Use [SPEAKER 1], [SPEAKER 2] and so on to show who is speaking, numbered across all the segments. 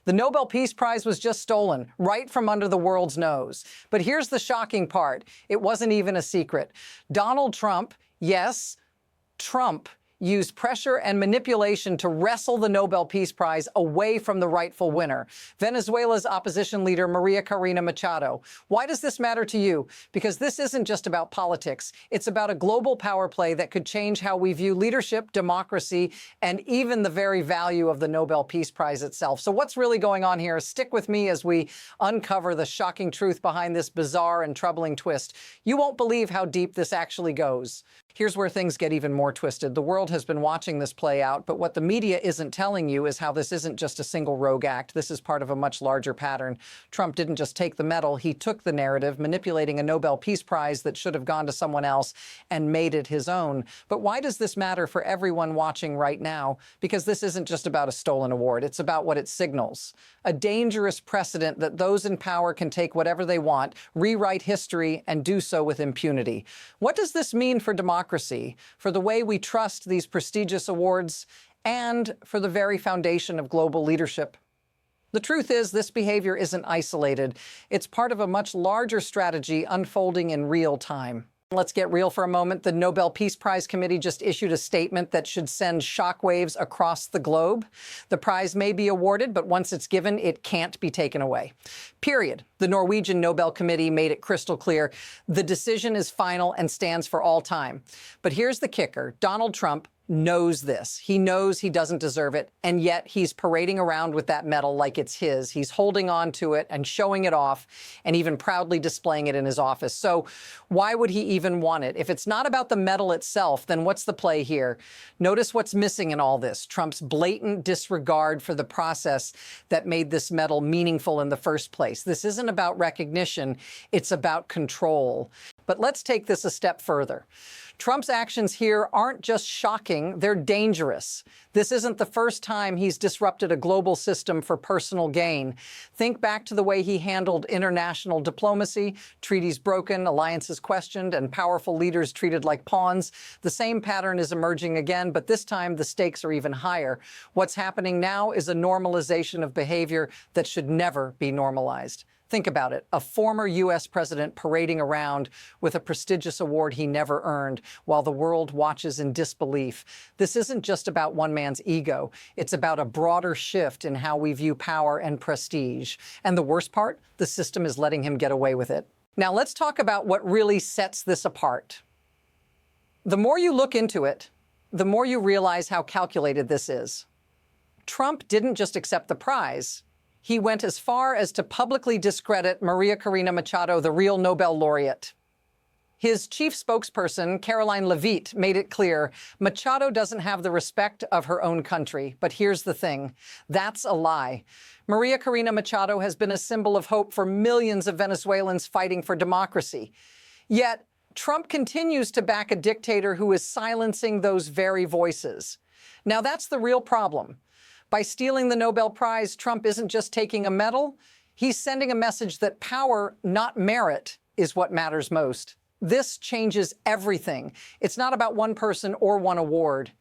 [SPEAKER 1] The Nobel Peace Prize was just stolen, right from under the world's nose. But here's the shocking part. It wasn't even a secret. Donald Trump, yes, Trump, used pressure and manipulation to wrestle the Nobel Peace Prize away from the rightful winner, Venezuela's opposition leader, Maria Karina Machado. Why does this matter to you? Because this isn't just about politics. It's about a global power play that could change how we view leadership, democracy, and even the very value of the Nobel Peace Prize itself. So what's really going on here? Stick with me as we uncover the shocking truth behind this bizarre and troubling twist. You won't believe how deep this actually goes. Here's where things get even more twisted. The world has been watching this play out, but what the media isn't telling you is how this isn't just a single rogue act. This is part of a much larger pattern. Trump didn't just take the medal, he took the narrative, manipulating a Nobel Peace Prize that should have gone to someone else and made it his own. But why does this matter for everyone watching right now? Because this isn't just about a stolen award, it's about what it signals. A dangerous precedent that those in power can take whatever they want, rewrite history, and do so with impunity. What does this mean for democracy, for the way we trust these prestigious awards, and for the very foundation of global leadership? The truth is, this behavior isn't isolated. It's part of a much larger strategy unfolding in real time. Let's get real for a moment. The Nobel Peace Prize Committee just issued a statement that should send shockwaves across the globe. The prize may be awarded, but once it's given, it can't be taken away. Period. The Norwegian Nobel Committee made it crystal clear. The decision is final and stands for all time. But here's the kicker. Donald Trump knows this. He knows he doesn't deserve it, and yet he's parading around with that medal like it's his. He's holding on to it and showing it off and even proudly displaying it in his office. So why would he even want it? If it's not about the medal itself, then what's the play here? Notice what's missing in all this. Trump's blatant disregard for the process that made this medal meaningful in the first place. This isn't about recognition, it's about control. But let's take this a step further. Trump's actions here aren't just shocking, they're dangerous. This isn't the first time he's disrupted a global system for personal gain. Think back to the way he handled international diplomacy, treaties broken, alliances questioned, and powerful leaders treated like pawns. The same pattern is emerging again, but this time the stakes are even higher. What's happening now is a normalization of behavior that should never be normalized. Think about it, a former U.S. president parading around with a prestigious award he never earned while the world watches in disbelief. This isn't just about one man's ego. It's about a broader shift in how we view power and prestige. And the worst part, the system is letting him get away with it. Now let's talk about what really sets this apart. The more you look into it, the more you realize how calculated this is. Trump didn't just accept the prize. He went as far as to publicly discredit Maria Karina Machado, the real Nobel laureate. His chief spokesperson, Caroline Leavitt, made it clear Machado doesn't have the respect of her own country. But here's the thing, that's a lie. Maria Karina Machado has been a symbol of hope for millions of Venezuelans fighting for democracy. Yet, Trump continues to back a dictator who is silencing those very voices. Now that's the real problem. By stealing the Nobel Prize, Trump isn't just taking a medal, he's sending a message that power, not merit, is what matters most. This changes everything. It's not about one person or one award.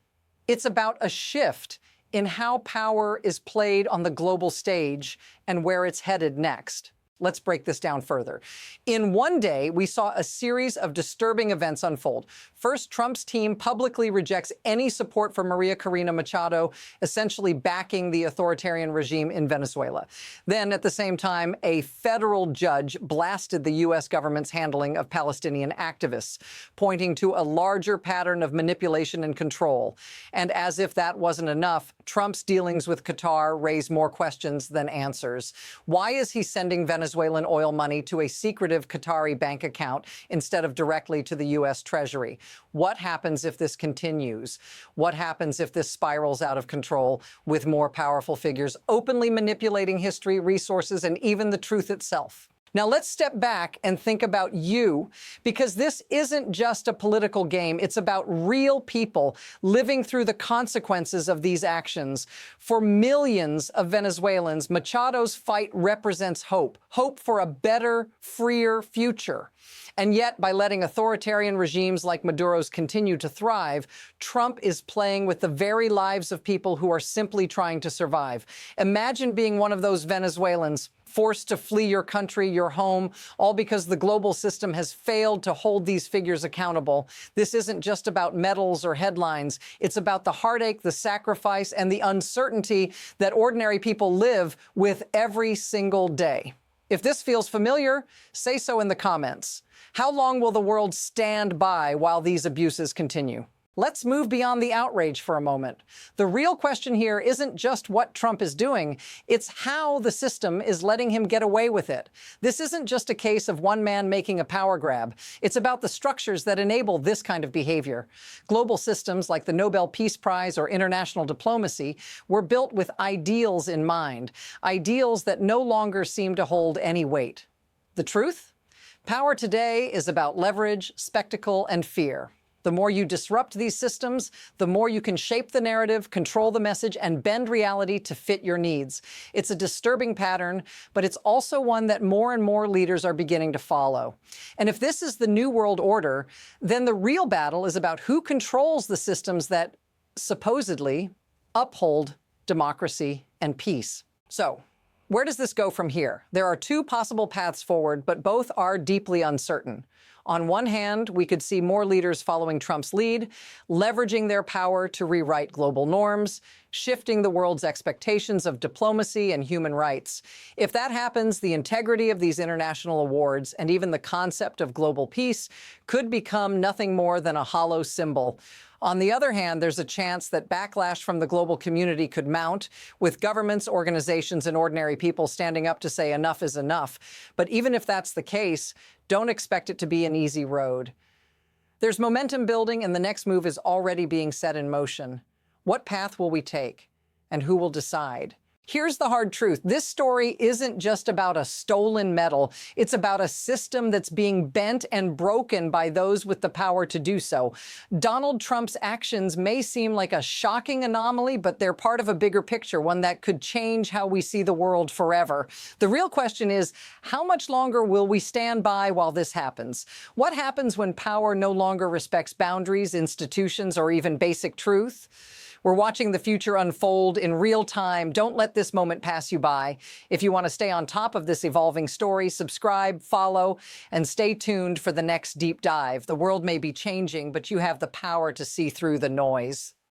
[SPEAKER 1] It's about a shift in how power is played on the global stage and where it's headed next. Let's break this down further. In one day, we saw a series of disturbing events unfold. First, Trump's team publicly rejects any support for Maria Karina Machado, essentially backing the authoritarian regime in Venezuela. Then, at the same time, a federal judge blasted the U.S. government's handling of Palestinian activists, pointing to a larger pattern of manipulation and control. And as if that wasn't enough, Trump's dealings with Qatar raise more questions than answers. Why is he sending Venezuelan oil money to a secretive Qatari bank account instead of directly to the U.S. Treasury? What happens if this continues? What happens if this spirals out of control with more powerful figures openly manipulating history, resources, and even the truth itself? Now let's step back and think about you, because this isn't just a political game. It's about real people living through the consequences of these actions. For millions of Venezuelans, Machado's fight represents hope, hope for a better, freer future. And yet, by letting authoritarian regimes like Maduro's continue to thrive, Trump is playing with the very lives of people who are simply trying to survive. Imagine being one of those Venezuelans forced to flee your country, your home, all because the global system has failed to hold these figures accountable. This isn't just about medals or headlines. It's about the heartache, the sacrifice, and the uncertainty that ordinary people live with every single day. If this feels familiar, say so in the comments. How long will the world stand by while these abuses continue? Let's move beyond the outrage for a moment. The real question here isn't just what Trump is doing, it's how the system is letting him get away with it. This isn't just a case of one man making a power grab. It's about the structures that enable this kind of behavior. Global systems like the Nobel Peace Prize or international diplomacy were built with ideals in mind, ideals that no longer seem to hold any weight. The truth? Power today is about leverage, spectacle, and fear. The more you disrupt these systems, the more you can shape the narrative, control the message, and bend reality to fit your needs. It's a disturbing pattern, but it's also one that more and more leaders are beginning to follow. And if this is the new world order, then the real battle is about who controls the systems that supposedly uphold democracy and peace. So, where does this go from here? There are two possible paths forward, but both are deeply uncertain. On one hand, we could see more leaders following Trump's lead, leveraging their power to rewrite global norms, shifting the world's expectations of diplomacy and human rights. If that happens, the integrity of these international awards and even the concept of global peace could become nothing more than a hollow symbol. On the other hand, there's a chance that backlash from the global community could mount, with governments, organizations, and ordinary people standing up to say enough is enough. But even if that's the case, don't expect it to be an easy road. There's momentum building, and the next move is already being set in motion. What path will we take? And who will decide? Here's the hard truth. This story isn't just about a stolen medal. It's about a system that's being bent and broken by those with the power to do so. Donald Trump's actions may seem like a shocking anomaly, but they're part of a bigger picture, one that could change how we see the world forever. The real question is, how much longer will we stand by while this happens? What happens when power no longer respects boundaries, institutions, or even basic truth? We're watching the future unfold in real time. Don't let this moment pass you by. If you want to stay on top of this evolving story, subscribe, follow, and stay tuned for the next deep dive. The world may be changing, but you have the power to see through the noise.